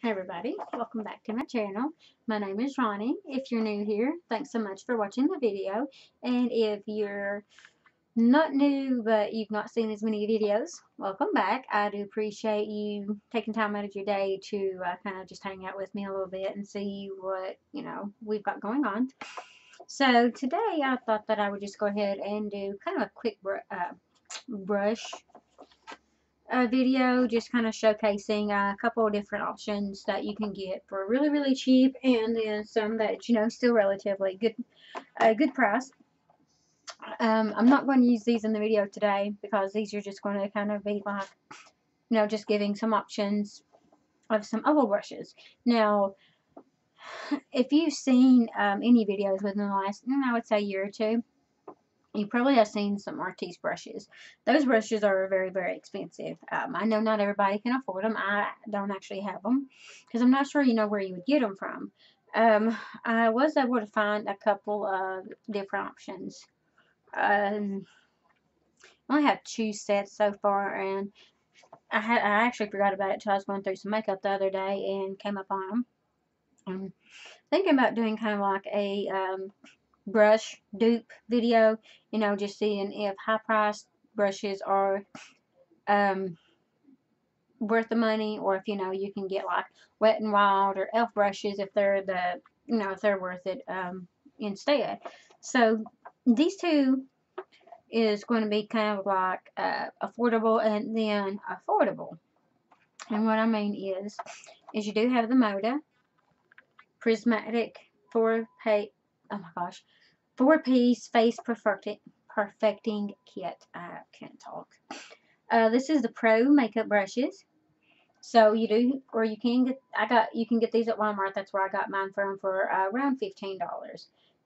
Hey everybody, welcome back to my channel. My name is Ronnie. If you're new here, thanks so much for watching the video. And if you're not new but you've not seen as many videos, welcome back. I do appreciate you taking time out of your day to kind of just hang out with me a little bit and see what, we've got going on. So today I thought that I would just go ahead and do kind of a quick brush video, just kind of showcasing a couple of different options that you can get for really, really cheap, and then some that still relatively good price. I'm not going to use these in the video today because these are just going to kind of be like, just giving some options of some oval brushes. Now, if you've seen any videos within the last, I would say year or two, you probably have seen some Artiste brushes. Those brushes are very, very expensive. I know not everybody can afford them. I don't actually have them because I'm not sure where you would get them from. I was able to find a couple of different options. I only have 2 sets so far, and I actually forgot about it till I was going through some makeup the other day and came up on them. I'm thinking about doing kind of like a brush dupe video, just seeing if high priced brushes are worth the money, or if you can get like Wet n Wild or elf brushes if they're if they're worth it instead. So these two is going to be kind of like affordable and then affordable. And what I mean is you do have the Moda Prismatic 4-piece face perfecting kit. I can't talk. This is the Pro makeup brushes. So you do, or you can get. You can get these at Walmart. That's where I got mine from for around $15.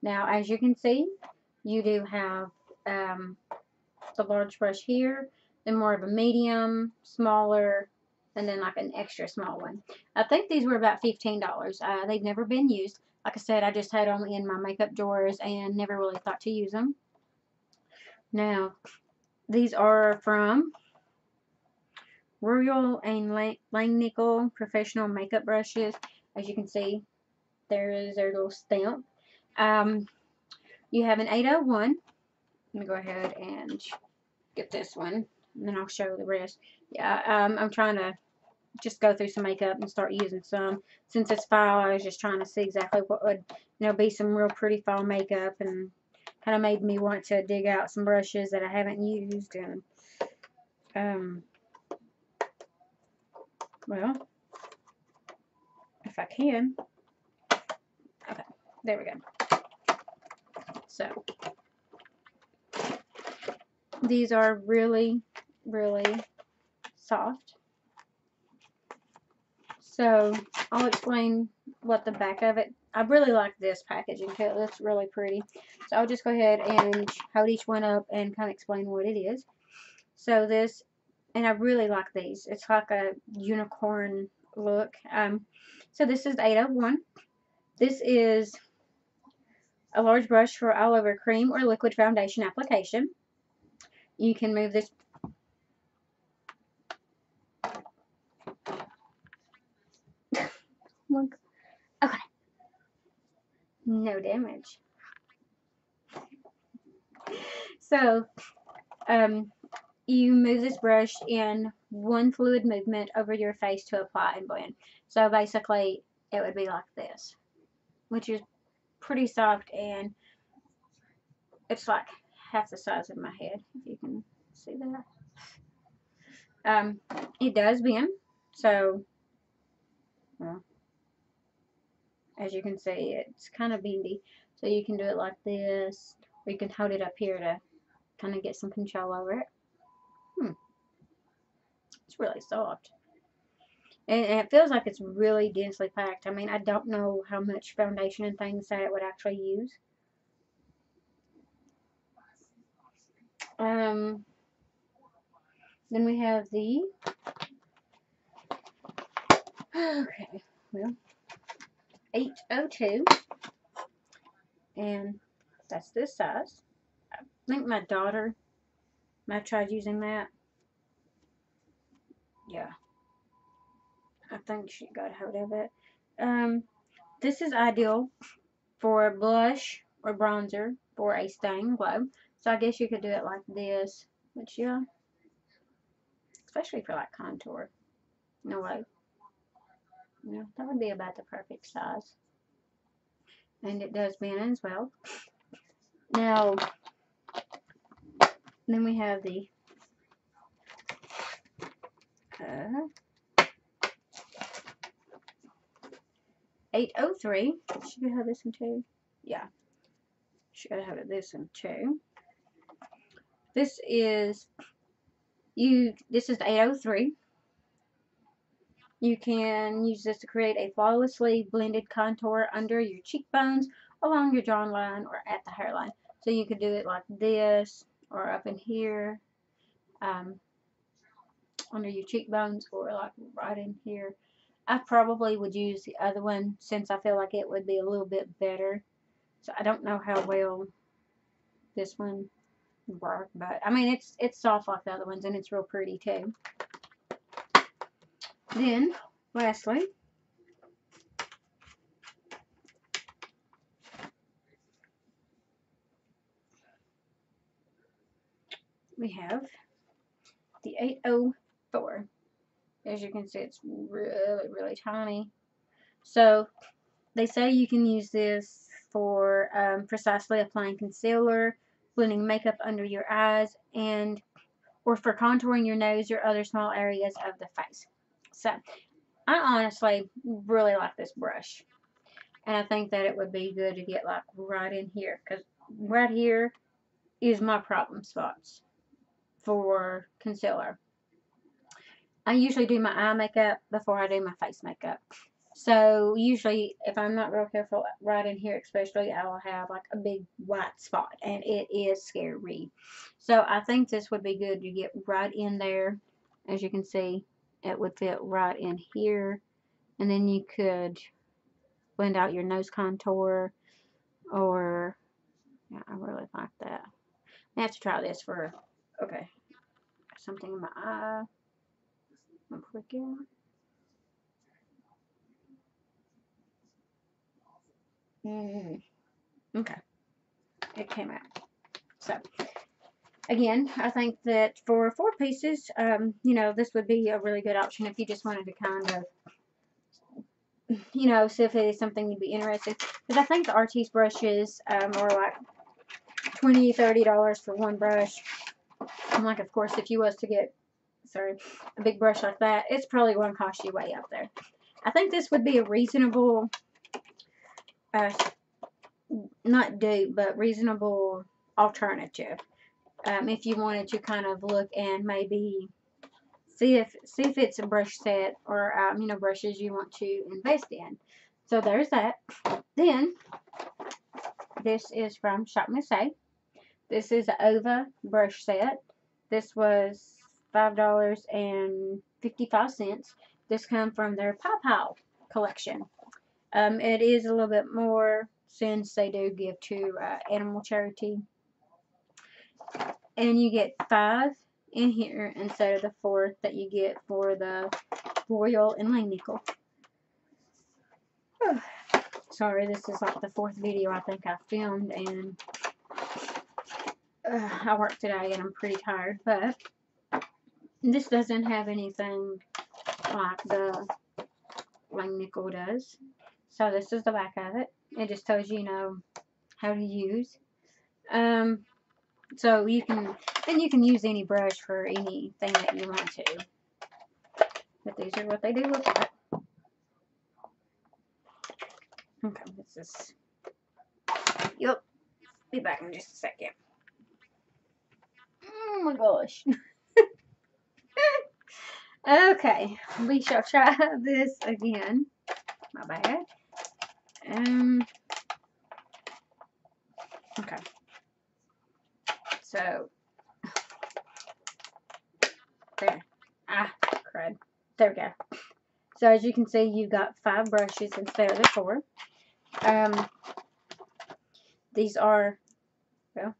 Now, as you can see, you do have the large brush here, then more of a medium, smaller, and then like an extra small one. I think these were about $15. They've never been used. Like I said, I just had them in my makeup drawers and never really thought to use them. Now, these are from Royal and Langnickel professional makeup brushes. As you can see, there is their little stamp. You have an 801. Let me go ahead and get this one, and then I'll show the rest. Yeah, I'm trying to just go through some makeup and start using some. Since it's fall, I was just trying to see exactly what would, be some real pretty fall makeup, and kind of made me want to dig out some brushes that I haven't used. And well, if I can, okay, there we go. So these are really, really soft. So I'll explain what the back of it. I really like this packaging too. It looks really pretty. So I'll just go ahead and hold each one up and kind of explain what it is. So this, and I really like these. It's like a unicorn look. So this is the 801. This is a large brush for all over cream or liquid foundation application. You can move this. Look. Okay. No damage. So, you move this brush in one fluid movement over your face to apply and blend. So basically, it would be like this, which is pretty soft, and it's like half the size of my head, if you can see that. It does bend, so, well, as you can see, it's kind of bendy. So you can do it like this, or you can hold it up here to kind of get some control over it. It's really soft. And it feels like it's really densely packed. I mean, I don't know how much foundation and things that it would actually use. Then we have the, okay, well, 802. And that's this size. I think my daughter might have tried using that. Yeah. I think she got a hold of it. This is ideal for blush or bronzer for a stain glow. So I guess you could do it like this, which yeah, especially for like contour. No way. Yeah, that would be about the perfect size. And it does blend as well. Now, then we have the 803. Should we have this one too? Yeah, should have this one too. This is This is the 803. You can use this to create a flawlessly blended contour under your cheekbones, along your jawline, or at the hairline. So you could do it like this, or up in here, um, under your cheekbones, or like right in here. I probably would use the other one since I feel like it would be a little bit better. So I don't know how well this one would work, but I mean it's soft like the other ones, and it's real pretty too. Then, lastly, we have the 804. As you can see, it's really, really tiny. So they say you can use this for precisely applying concealer, blending makeup under your eyes, and or for contouring your nose or other small areas of the face. So I honestly really like this brush, and I think that it would be good to get like right in here, because right here is my problem spots for concealer. I usually do my eye makeup before I do my face makeup. So usually if I'm not real careful right in here especially, I will have like a big white spot, and it is scary. So I think this would be good to get right in there. As you can see, it would fit right in here, and then you could blend out your nose contour, or yeah, I really like that. I have to try this for, okay, something in my eye. I'm clicking. Okay, it came out. So again, I think that for 4 pieces, this would be a really good option if you just wanted to kind of, see if it is something you'd be interested. Because I think the Artis brushes are like $20, $30 for one brush. And like, of course, if you was to get, a big brush like that, it's probably going to cost you way up there. I think this would be a reasonable, not dupe, but reasonable alternative. If you wanted to kind of look and maybe see if it's a brush set or brushes you want to invest in. So there's that. Then this is from Shop Miss A. This is an Ova brush set. This was $5.55. This comes from their Pow collection. It is a little bit more since they do give to animal charity. And you get 5 in here instead of the 4 that you get for the Royal and Langnickel. Sorry, this is like the 4th video I think I filmed, and I work today and I'm pretty tired, but this doesn't have anything like the Langnickel does. So this is the back of it. It just tells you, how to use. So you can use any brush for anything that you want to. But these are what they do look like. Okay, this is. Yep. Be back in just a second. Oh my gosh. Okay, we shall try this again. My bad. Okay. So, there. Crud. There we go. So as you can see, you've got 5 brushes instead of the 4. These are, well,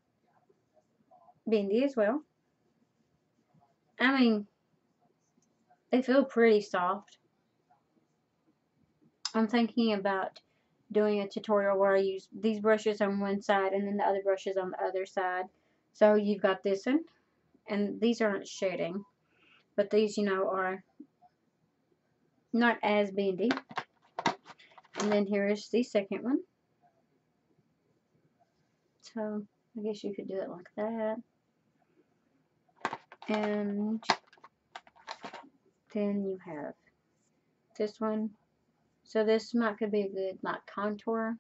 bendy as well. I mean, they feel pretty soft. I'm thinking about doing a tutorial where I use these brushes on one side and then the other brushes on the other side. So you've got this one, and these aren't shading, but these, you know, are not as bendy. And then here is the second one. So I guess you could do it like that. And then you have this one. So this might could be a good like contour,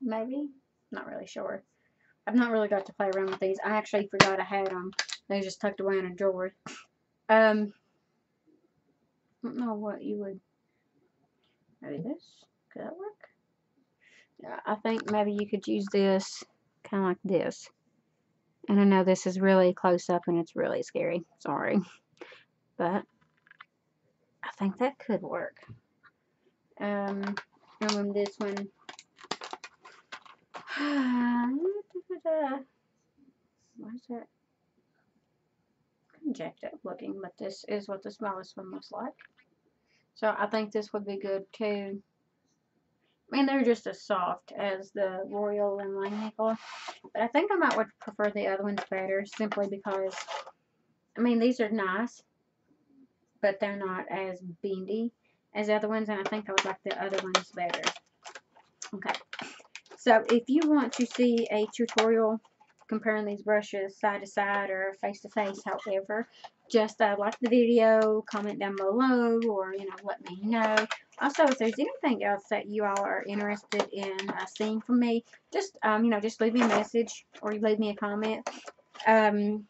maybe. Not really sure. I've not really got to play around with these. I actually forgot I had them. They just tucked away in a drawer. I don't know what you would. Maybe this. Could that work? Yeah, I think maybe you could use this kind of like this. And I know this is really close up and it's really scary. Sorry. But I think that could work. And then this one. Why is that? Jacked up looking, but this is what the smallest one looks like. So I think this would be good too. I mean, they're just as soft as the Royal and Langnickel, but I think I might would prefer the other ones better simply because, I mean, these are nice, but they're not as bendy as the other ones, and I think I would like the other ones better. Okay, so if you want to see a tutorial comparing these brushes side to side or face to face, however, just like the video, comment down below, or let me know. Also, if there's anything else that you all are interested in seeing from me, just just leave me a message or leave me a comment. I'm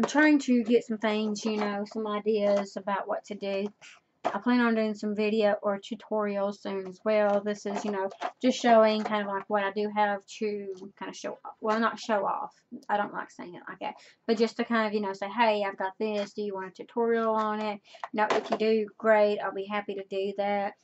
trying to get some things, some ideas about what to do. I plan on doing some video or tutorials soon as well. This is, just showing kind of like what I do have to kind of show off. Well, not show off. I don't like saying it like that. But just to kind of, say, hey, I've got this. Do you want a tutorial on it? If you do, great. I'll be happy to do that.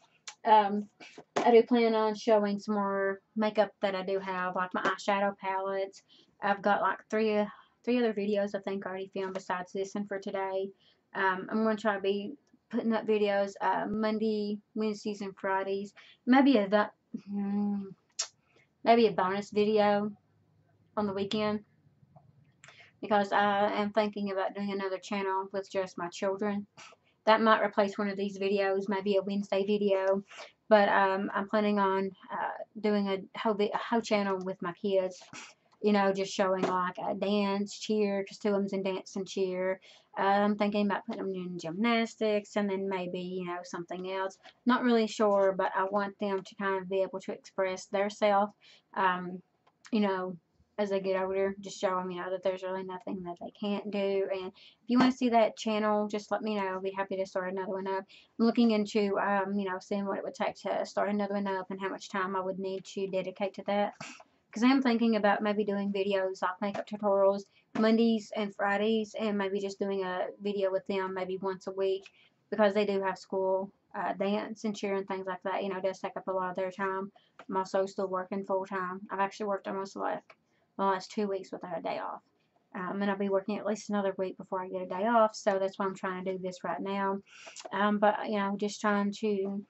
I do plan on showing some more makeup that I do have, like my eyeshadow palettes. I've got like three other videos I think I already filmed besides this one for today. I'm going to try to be putting up videos Monday, Wednesdays, and Fridays. Maybe maybe a bonus video on the weekend, because I am thinking about doing another channel with just my children. That might replace one of these videos, maybe a Wednesday video. But I'm planning on doing a whole channel with my kids. Just showing like a dance, cheer, because two of them's in dance and cheer. I'm thinking about putting them in gymnastics and then maybe, something else. Not really sure, but I want them to kind of be able to express their self, you know, as they get older. Just show them, that there's really nothing that they can't do. And if you want to see that channel, just let me know. I'll be happy to start another one up. I'm looking into, seeing what it would take to start another one up and how much time I would need to dedicate to that. Because I'm thinking about maybe doing videos like makeup tutorials Mondays and Fridays, and maybe just doing a video with them maybe once a week, because they do have school, dance and cheer and things like that. It does take up a lot of their time. I'm also still working full time. I've actually worked almost like the last 2 weeks without a day off. And I'll be working at least another week before I get a day off, so that's why I'm trying to do this right now. But, just trying to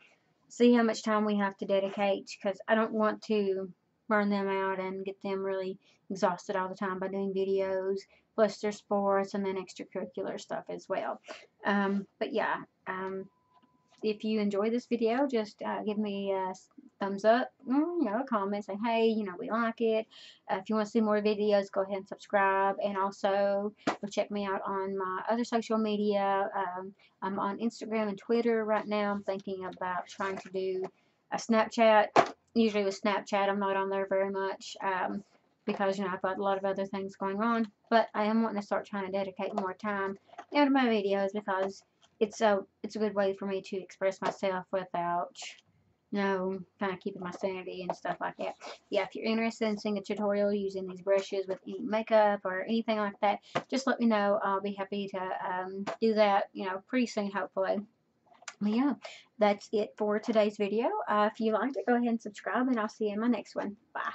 see how much time we have to dedicate, because I don't want to burn them out and get them really exhausted all the time by doing videos, plus their sports and then extracurricular stuff as well. But yeah, if you enjoy this video, just give me a thumbs up, a comment saying, hey, we like it. If you want to see more videos, go ahead and subscribe. And also, go check me out on my other social media. I'm on Instagram and Twitter right now. I'm thinking about trying to do a Snapchat. Usually with Snapchat, I'm not on there very much, because, I've got a lot of other things going on. But I am wanting to start trying to dedicate more time to my videos, because it's a good way for me to express myself without, kind of keeping my sanity and stuff like that. Yeah, if you're interested in seeing a tutorial using these brushes with any makeup or anything like that, just let me know. I'll be happy to do that, pretty soon, hopefully. But yeah, that's it for today's video. If you liked it, go ahead and subscribe, and I'll see you in my next one. Bye.